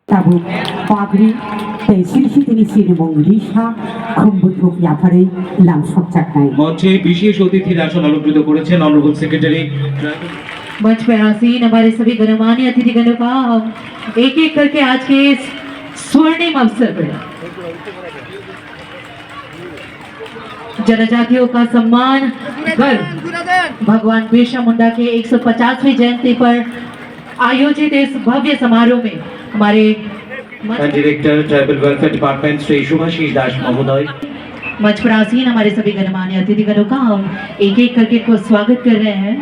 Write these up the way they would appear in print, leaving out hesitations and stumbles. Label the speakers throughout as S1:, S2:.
S1: tabuk pagri tei sirsi tini sinimong risha khumbuthuk yaphare lamsok chaknai
S2: মঞ্চে বিশেষ অতিথির আসন অলঙ্কৃত করেছেন অনারেবল সেক্রেটারি।
S3: मंच पर आसीन हमारे सभी गणमान्य अतिथिगणों का हम एक एक करके आज के इस स्वर्णिम अवसर पर जनजातियों का सम्मान कर भगवान बिरसा मुंडा के 150वीं जयंती पर आयोजित इस भव्य समारोह में हमारे
S2: director tribal welfare department Shri Subhashish Das महोदय,
S3: मंच पर आसीन हमारे सभी गणमान्य अतिथिगणों का हम एक एक करके इनको स्वागत कर रहे हैं।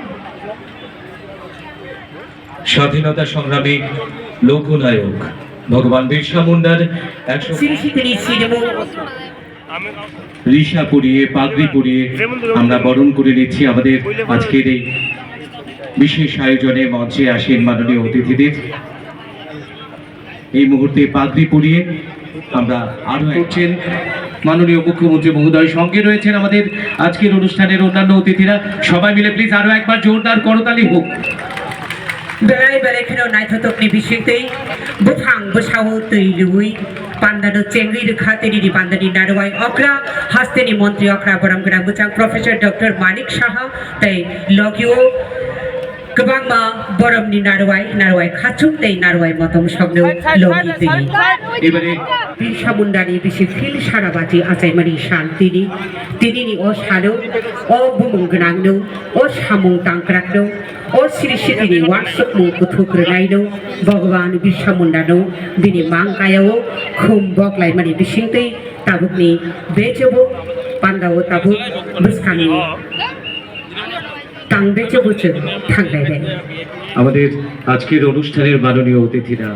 S2: স্বাধীনতা সংগ্রামী লোকনায়ক ভগবান বিরসা মুন্ডার 100 ঋষা পরিয়ে পাগড়ি পরিয়ে আমরা বরণ করে নিচ্ছি আমাদের আজকের এই বিশেষ আয়োজনে। মঞ্চে আসেন মাননীয় অতিথিদের। এই মুহূর্তে পাগড়ি পরিয়ে আমরা আরো করছেন মাননীয় মুখ্যমন্ত্রী মহোদয়, সঙ্গে রয়েছেন আমাদের আজকের অনুষ্ঠানের অন্যান্য অতিথিরা। সবাই মিলে প্লিজ আরো একবার জোরদার করতালি হোক।
S4: बेलाय बेलायखौ नायथ'थ'कनि बिसिंतै बुथां बोसाव तैलुई पान्दानो चेंगि रोखा तेरिनि पान्दानि नारवाय अक्रा हास्तेनि मन्त्री अक्रा बराम गोनां बुचां प्रफेसर डक्टर मानिक साहा तै लगियो गोबांमा बरमनि नारवाय खाचुं तै नारवाय मतम सबनो लगी तै
S2: এবারে
S4: बिरसा मुंडानि बिसि फिल साराबाति आचायमानि शान्तिनि तिनिनि अ सानो अ बुमुं गोनांनो अ सामुं तांक्राकनो अ सिरिसितिनि वार्षिक मुखुथुग्रोनायनो भगवान बिरसा मुंडानो बिनि मांगायाव खुम बगलायमानि बिसिंतै ताबुकनि बेचबो पान्दाव ताबुक बुसखानि तांबेचबोचो थांलायबाय।
S2: আমাদের আজকের অনুষ্ঠানের মাননীয় অতিথিরা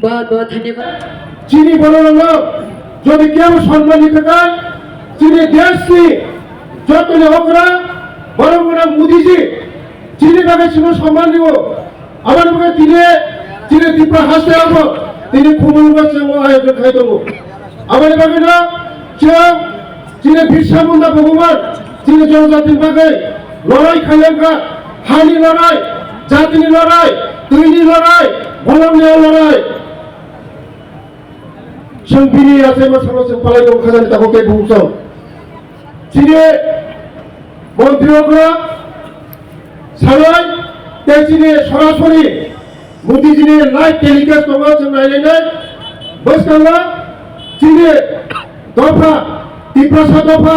S3: बहुत बहुत धन्यवाद।
S5: चीनी বলার লোক যদি কেউ সম্মান দিতে চায় চীনে দেশকে যতনে হোকরা বড় বড় মোদিজি চীনে কাছে ছিল সম্মান দিব আমার মুখে চীনে তীব্র হাসতে হবো তিনি খুব আয়োজন খাই দেবো আমার বাকি না চীনে বিরসা মুন্ডা ভগবান চীনে জনজাতির বাগে লড়াই খাইলেন কা হানি লড়াই জাতিনি লড়াই তৈরি লড়াই বলমীয় লড়াই সংবিনি আছে সমস্ত পালাই খাজানি তাকে ভুগছন চীনে মন্ত্রীরা সারাই চীনে সরাসরি মোদিজিনে লাইভ টেলিকাস্ট করছেন নাইলে বসকালা চীনে দফা তিপ্রাসা দফা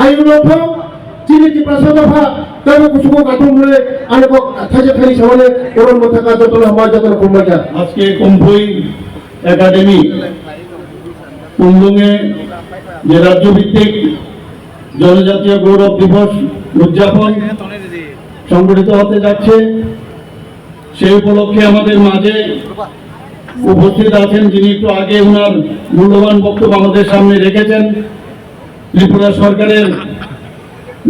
S5: আইনফ চীনে তিপ্রাসা দফা তবে কিছু কাটুন বলে আর থাজে থাই সামনে এর মধ্যে কাজ যত আমার যত কমবাজা
S6: আজকে কম্পই একাডেমি কুন্দুঙে যে রাজ্যভিত্তিক জনজাতীয় গৌরব দিবস উদযাপন সংগঠিত হতে যাচ্ছে সেই উপলক্ষে আমাদের মাঝে উপস্থিত আছেন যিনি একটু আগে ওনার মূল্যবান বক্তব্য আমাদের সামনে রেখেছেন ত্রিপুরা সরকারের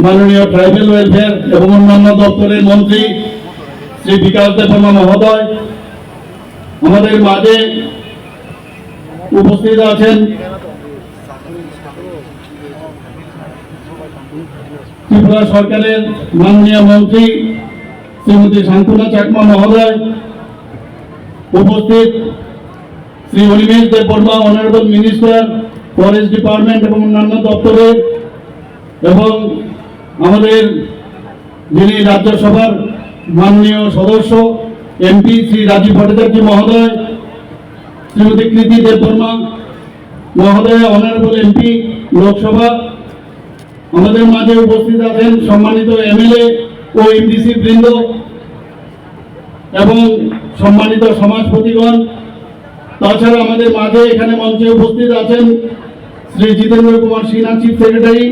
S6: মাননীয় ট্রাইবাল ওয়েলফেয়ার এবং অন্যান্য দপ্তরের মন্ত্রী শ্রী বিকাশ দেববর্মা মহোদয়। আমাদের মাঝে উপস্থিত আছেন ত্রিপুরা সরকারের মাননীয় মন্ত্রী শ্রীমতী শান্তনা চাকমা মহোদয়, উপস্থিত Shri Animesh Debbarma honourable minister forest department এবং অন্যান্য দপ্তরের, এবং আমাদের যিনি রাজ্যসভার মাননীয় সদস্য এমপি শ্রী রাজীব ভট্টাচার্য মহোদয়, শ্রীমতী কৃতি দেববর্মা মহোদয় অনারেবল এমপি লোকসভা। আমাদের মাঝে উপস্থিত আছেন সম্মানিত এমএলএ ও এমডিসি বৃন্দ এবং সম্মানিত সমাজপতিগণ। তাছাড়া আমাদের মাঝে এখানে মঞ্চে উপস্থিত আছেন শ্রী জিতেন্দ্র কুমার সিনহা, চিফ সেক্রেটারি।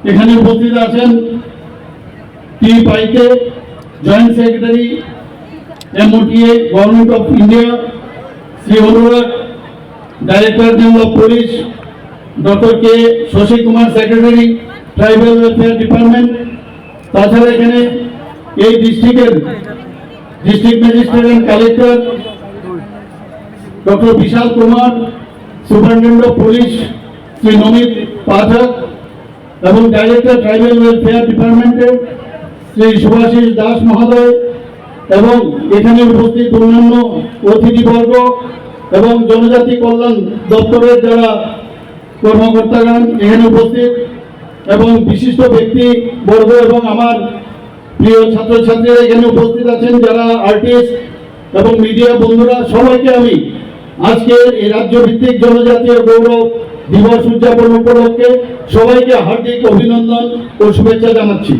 S6: এখানে উপস্থিত আছেন T Paike, joint secretary MOTA, Government of India, Sri Anurag, Director General of Police, Dr. K. Shashi Kumar, Secretary, Tribal Welfare Department, তাছাড়া এখানে এই ডিস্ট্রিক্টের district magistrate and collector doctor Vishal Kumar, superintendent of police Shri Namit Pathak এবং director tribal welfare ডিপার্টমেন্টের শ্রী সুভাষিস দাস মহোদয় এবং এখানে উপস্থিত অন্যান্য অতিথিবর্গ এবং জনজাতি কল্যাণ দপ্তরের যারা কর্মকর্তাগণ এখানে উপস্থিত এবং বিশিষ্ট ব্যক্তিবর্গ এবং আমার প্রিয় ছাত্রছাত্রীরা এখানে উপস্থিত আছেন যারা আর্টিস্ট এবং মিডিয়া বন্ধুরা, সবাইকে আমি আজকে এই রাজ্যভিত্তিক জনজাতীয় গৌরব দিবস উদযাপন উপলক্ষে সবাইকে হার্দিক অভিনন্দন ও শুভেচ্ছা জানাচ্ছি।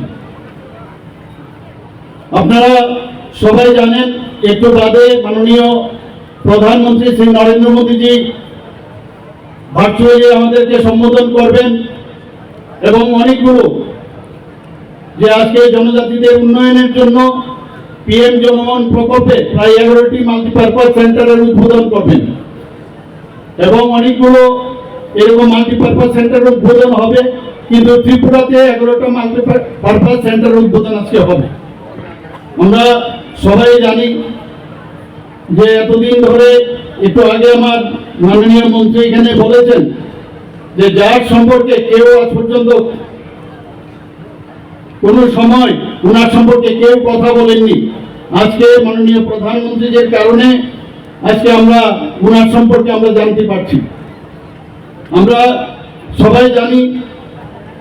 S6: আপনারা সবাই জানেন একটু বাদে মাননীয় প্রধানমন্ত্রী শ্রী নরেন্দ্র মোদীজি ভার্চুয়ালি আমাদেরকে সম্বোধন করবেন এবং অনেকগুলো যে আজকে জনজাতিদের উন্নয়নের জন্য PM জনগণ প্রকল্পে প্রায় 11টি মাল্টিপারপাস সেন্টারের উদ্বোধন করবেন এবং অনেকগুলো এরকম মাল্টিপারপাস সেন্টারের উদ্বোধন হবে, কিন্তু ত্রিপুরাতে 11টা মাল্টিপারপাস সেন্টারের উদ্বোধন আজকে হবে। আমরা সবাই জানি যে এতদিন ধরে, একটু আগে আমার মাননীয় মন্ত্রী এখানে বলেছেন যে যার সম্পর্কে কেউ আজ পর্যন্ত কোন সময় উনার সম্পর্কে কেউ কথা বলেননি, আজকে মাননীয় প্রধানমন্ত্রীর কারণে আজকে আমরা উনার সম্পর্কে আমরা জানতে পারছি। আমরা সবাই জানি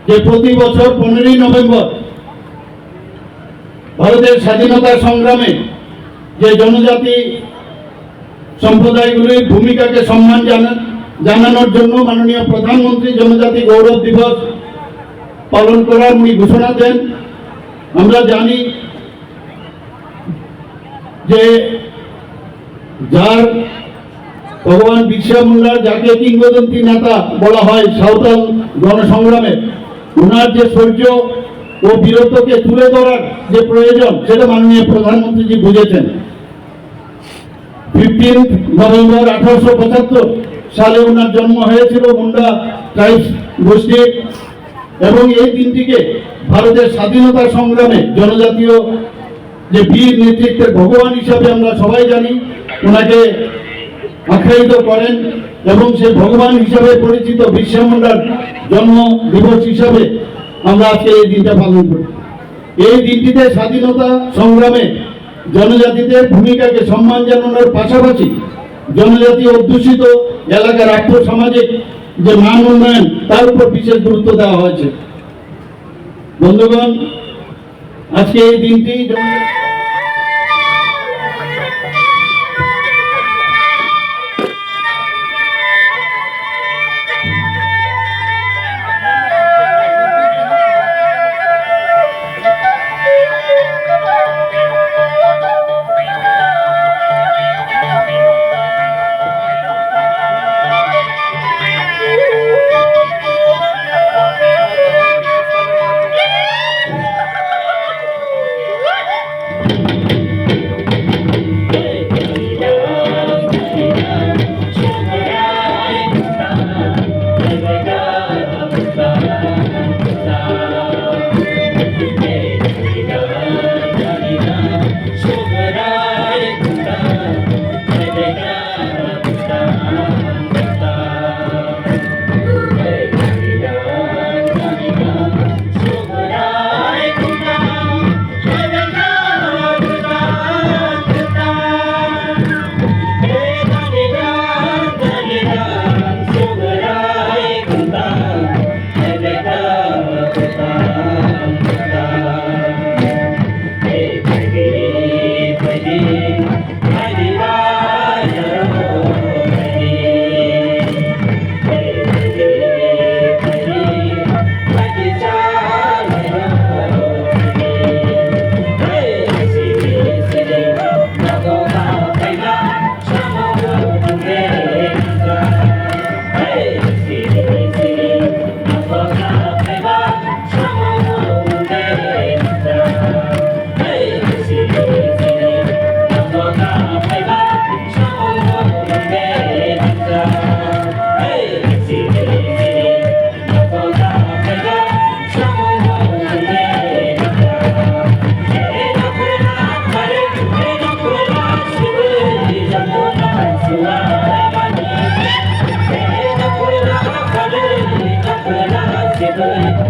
S6: যে প্রতি বছর 15ই নভেম্বর ভারতের স্বাধীনতা সংগ্রামে যে জনজাতি সম্প্রদায়গুলির ভূমিকাকে সম্মান জানানোর জন্য মাননীয় প্রধানমন্ত্রী জনজাতি গৌরব দিবস পালন করার উনি ঘোষণা দেন। আমরা জানি যে যার ভগবান বিরসা মুন্ডার যাকে কিংবদন্তি নেতা বলা হয় সাঁওতাল গণসংগ্রামে, ওনার যে শৌর্য ও বীরত্বকে তুলে ধরার যে প্রয়োজন সেটা মাননীয় প্রধানমন্ত্রীজি বুঝেছেন। 15 নভেম্বর 1875 সালে ওনার জন্ম হয়েছিল মুন্ডা ট্রাইবস গোষ্ঠীর এবং এই দিনটিকে ভারতের স্বাধীনতা সংগ্রামে জনজাতীয় যে বীর নেতৃত্বের ভগবান হিসাবে আমরা সবাই জানি, ওনাকে আখ্যায়িত করেন এবং সেই ভগবান হিসাবে পরিচিত বিরসা মুন্ডার জন্ম দিবস হিসাবে আমরা আজকে এই দিনটা পালন করি। এই দিনটিতে স্বাধীনতা সংগ্রামে জনজাতিদের ভূমিকাকে সম্মান জানানোর পাশাপাশি জনজাতি অধ্যুষিত এলাকার আর্থসামাজিক যে মান উন্নয়ন তার উপর বিশেষ গুরুত্ব দেওয়া হয়েছে। বন্ধুগণ, আজকে এই দিনটি
S7: Hey,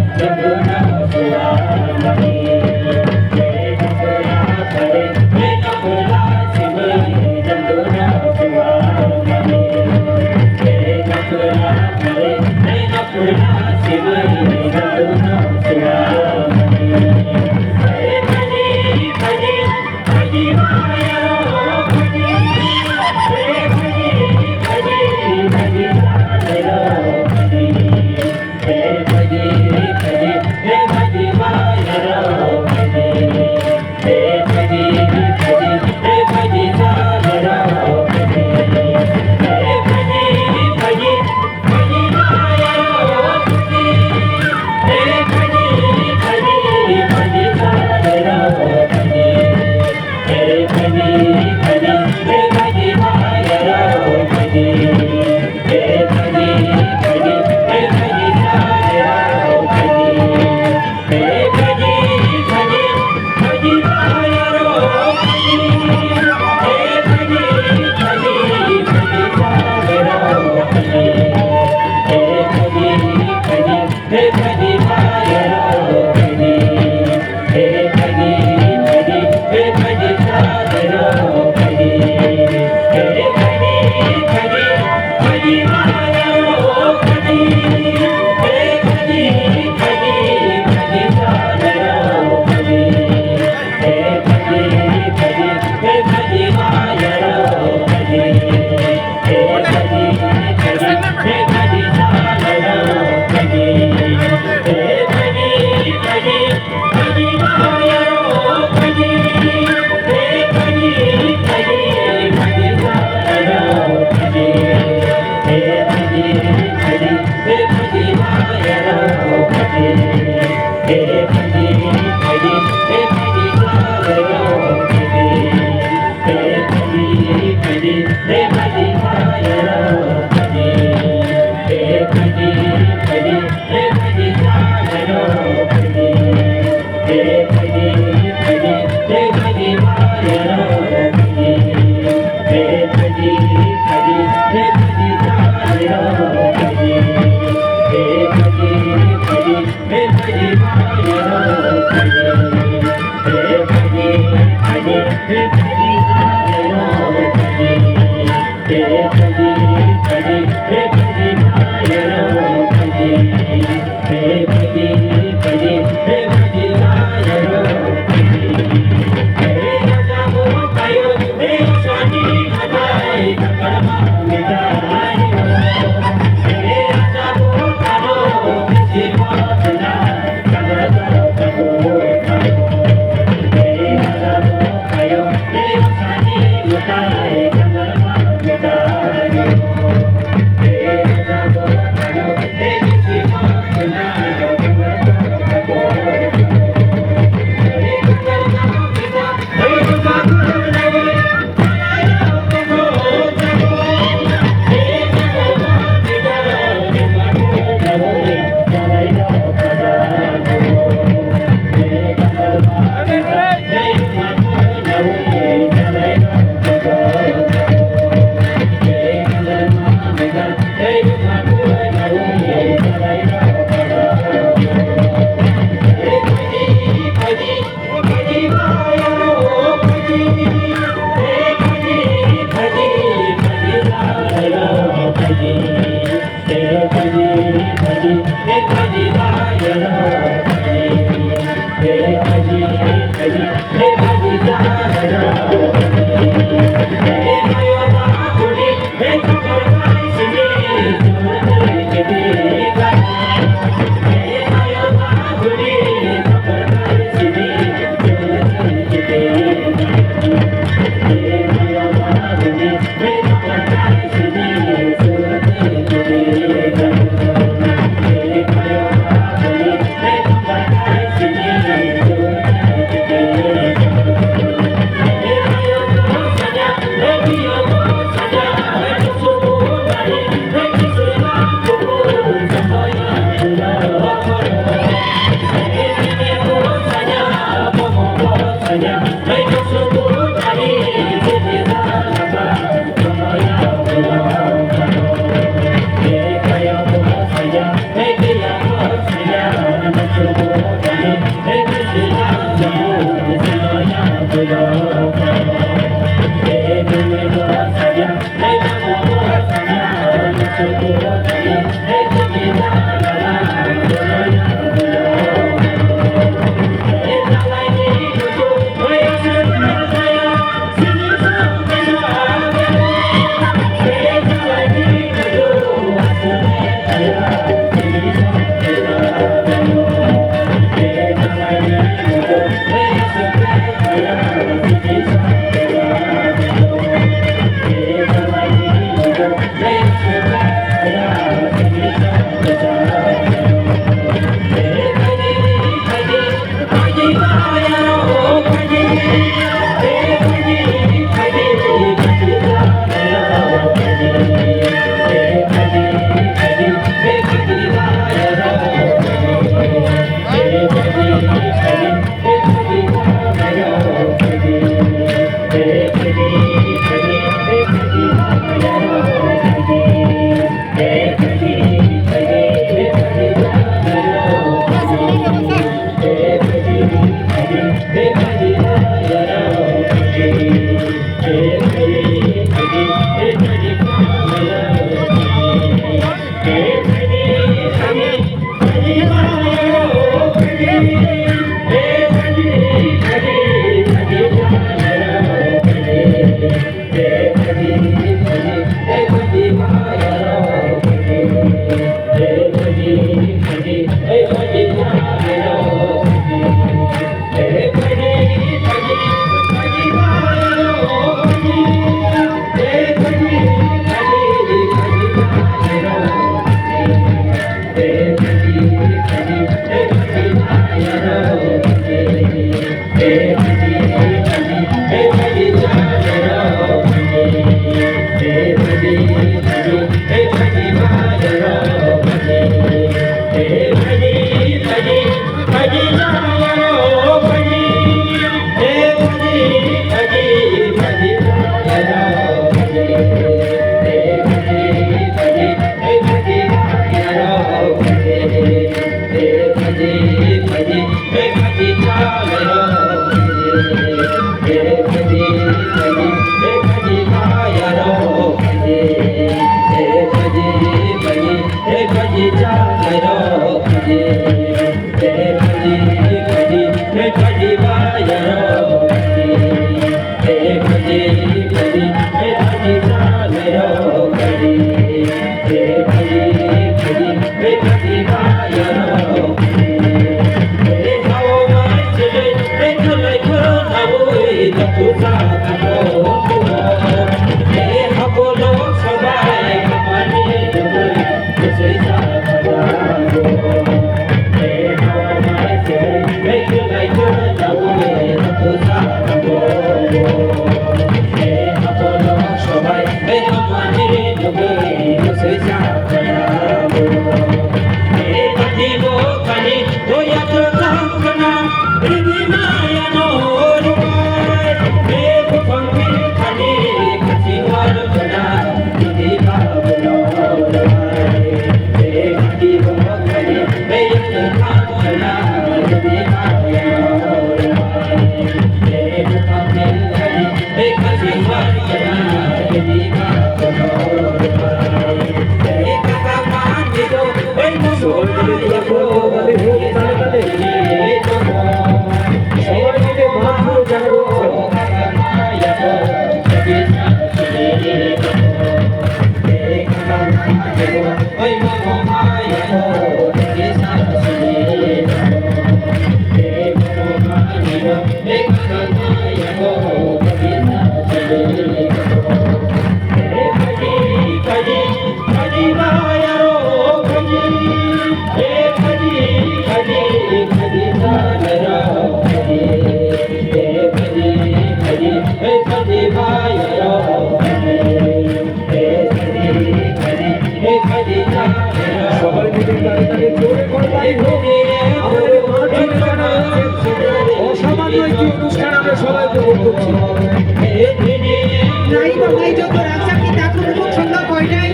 S7: Nai bangai jo to raksa ki taku buku chunga koi nai.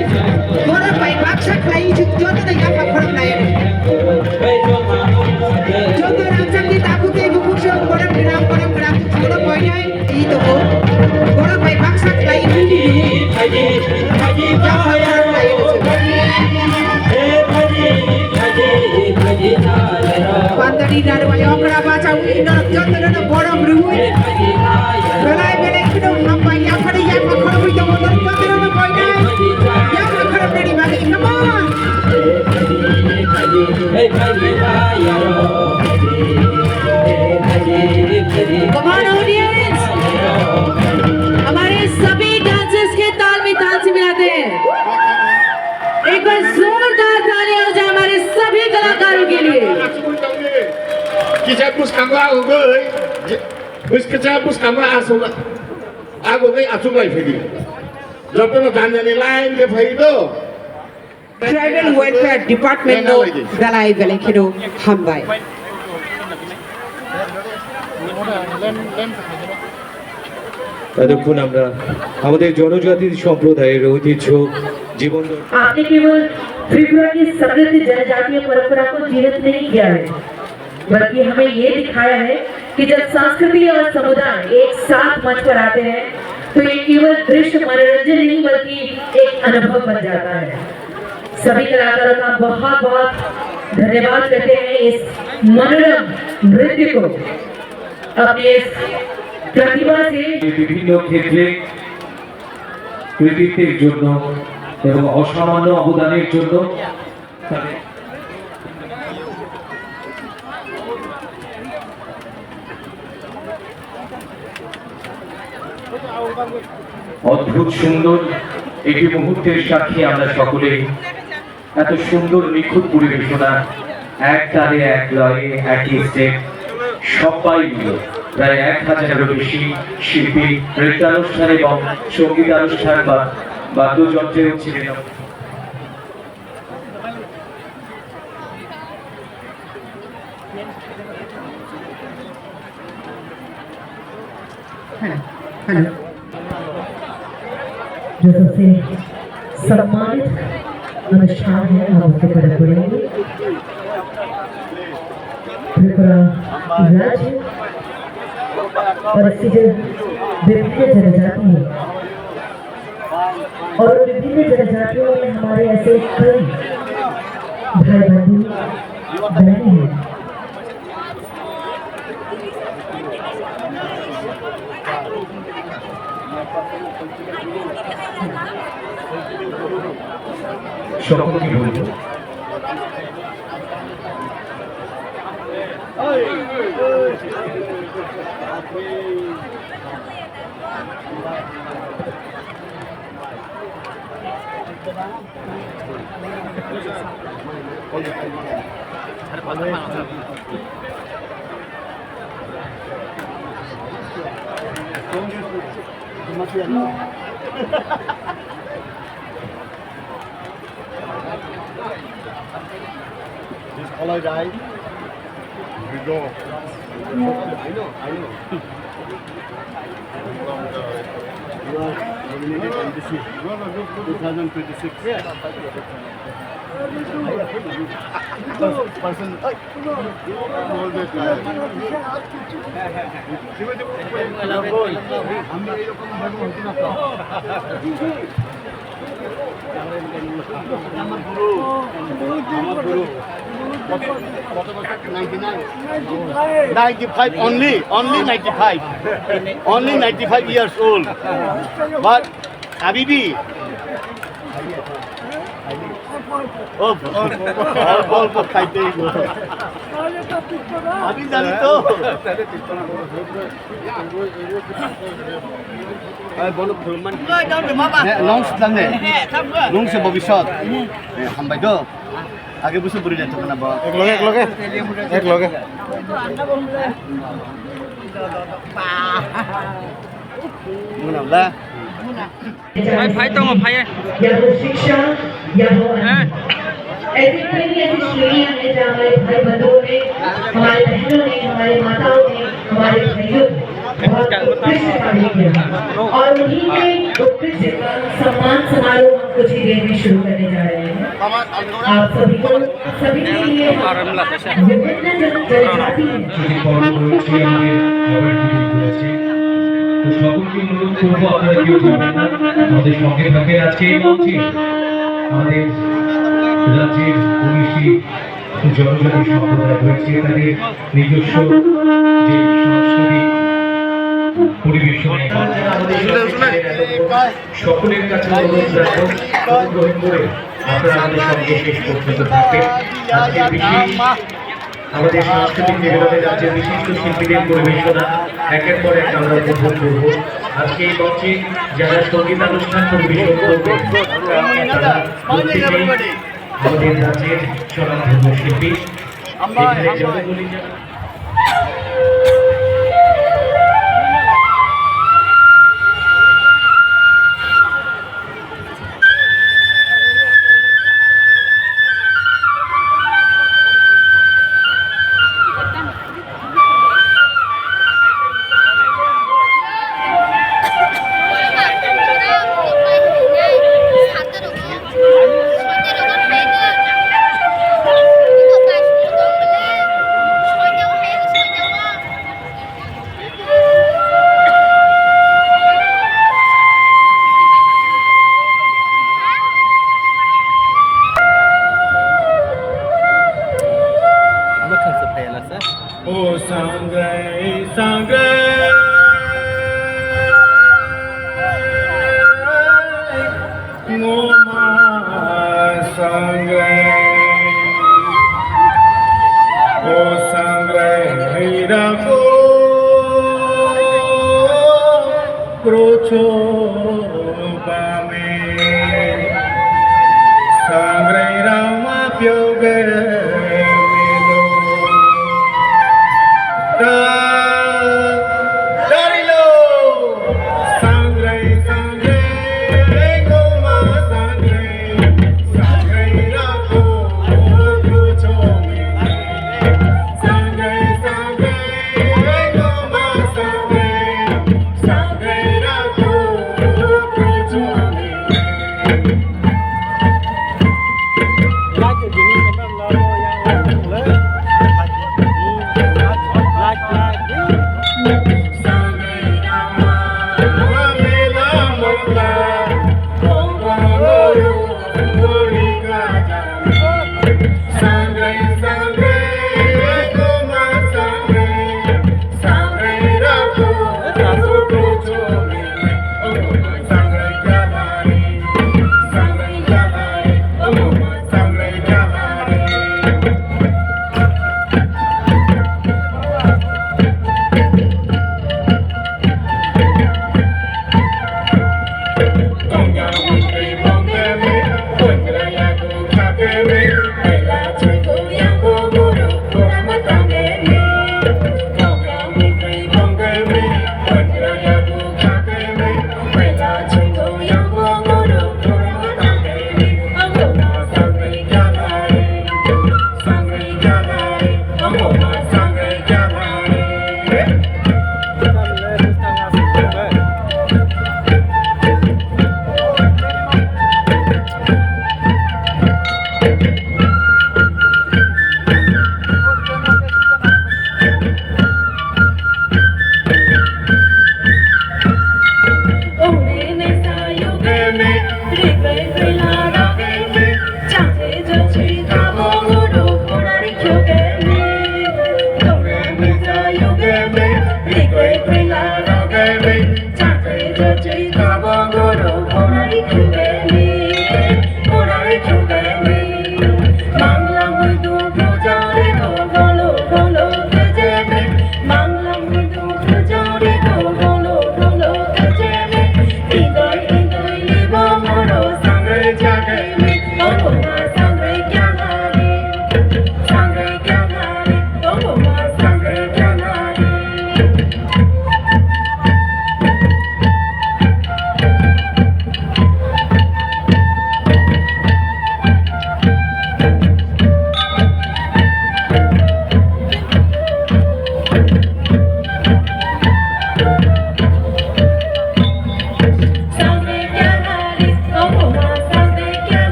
S7: Gora pai baksa klai jo to na ya pakharam nai. Jo to raksa ki taku ke buku chunga gora gram chunga koi nai. I to ko. Gora pai baksa klai jo to ya pakharam nai. Pantari darwai okra baca ina jo to na bora bruhui. Belai belai kena sampai yang pada yang makhluk itu motor motor na koi nai. Yang makhluk dari bagi come on.
S3: Come on audience, हमारे सभी dancers के ताल में ताल से मिलाते हैं। एक बार जोरदार तालियां हो जाए हमारे सभी कलाकारों के लिए।
S5: Kisah bus kamu aku gay, bus kisah bus kamu aku gay asuh gay fidi. Jatuh na tanya ni lain ke fidi.
S7: Tribal Welfare Department no galai belai kena hambai.
S2: ততক্ষণ আমরা আমাদের জনজাতি সম্প্রদায়ের ঐতিহ্য জীবন
S3: आपने केवल त्रिपुरा की समृद्ध जनजातीय परंपरा को जीवित नहीं किया है, बल्कि हमें ये दिखाया है कि जब संस्कृति और समुदाय एक साथ मंच पर आते हैं तो ये केवल दृश्य मनोरंजन नहीं बल्कि एक अनुभव बन जाता है। सभी कलाकारों का बहुत बहुत धन्यवाद करते हैं इस मनोरम नृत्य को अपने इस प्रतिभा से
S2: বিভিন্ন ক্ষেত্রে কৃতিত্বের জন্য এবং অসামান্য অবদানের জন্য তাদের অদ্ভুত সুন্দর একটি মুহূর্তের সাক্ষী আমরা সকলে। এত সুন্দর নিখুঁত পরিবেশনা, এক তালে এক লয়ে একই স্টেপ, সবাই মিলে প্রায় 1000-এরও বেশি শিল্পী নৃত্যানুষ্ঠান এবং সঙ্গীতানুষ্ঠান বা বাদ্যযন্ত্রেও ছিলেন।
S3: जो सबसे सम्मानित अनुष्ठान है हम उसके पढ़ पड़ेंगे। त्रिपुरा राज्य और इसकी जो विभिन्न जनजाति है और विभिन्न जनजातियों में हमारे ऐसे कई भाई बंधु बहनें हैं
S2: সকলকে বলবো
S5: Follow guys. We go. I know. You are nominated in this year. 2026. Yeah. Person. আমার গুরু 95 only 95 only 95 years old but Habibi অল্প খাইতেই আমি জানি তো নং সে ভবিষ্যৎ হামবাই তো আগে বসে পড়ে যাচ্ছে না বা একলগে মুনাল্লাহ
S8: भाई तो भाई
S3: या वो शिक्षा या वो ऐसी कई ऐसी श्रेणियां हैं जहाँ हमारे भाई बंधुओं ने हमारे बहनों ने हमारे माताओं ने हमारे भाइयों बहुत उत्कृष्ट कार्य किया और उन्हीं के उत्कृष्ट सम्मान समारोह हम कुछ ही देर में शुरू करने जा रहे हैं। आप सभी के लिए विभिन्न जनजाति
S2: তো সকলকে অনুরোধ করবো আপনারা কেউ যাবেন না, আমাদের সঙ্গে থাকে। আজকে এই মঞ্চে আমাদের রাজ্যের 19টি জনজাতি সম্প্রদায় রয়েছে, তাদের নিজস্ব যে সাংস্কৃতিক পরিবেশনে সকলের কাছে অনুরোধ রাখবো গ্রহণ করে আপনারা আমাদের সঙ্গে শেষ পর্যন্ত থাকবেন। আজকে বিশেষ আমাদের সাংস্কৃতিক নিবেদনে রাজ্যের বিশিষ্ট শিল্পীদের পরিবেশনা একের পর এক আমরা উপভোগ করব। আজকে এই মঞ্চে যারা সঙ্গীতানুষ্ঠান পরিবেশন করবে তারা প্রত্যেকেই আমাদের রাজ্যের স্বনামধন্য শিল্পী। এখানে যতগুলি
S5: Jacket.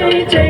S9: Sangre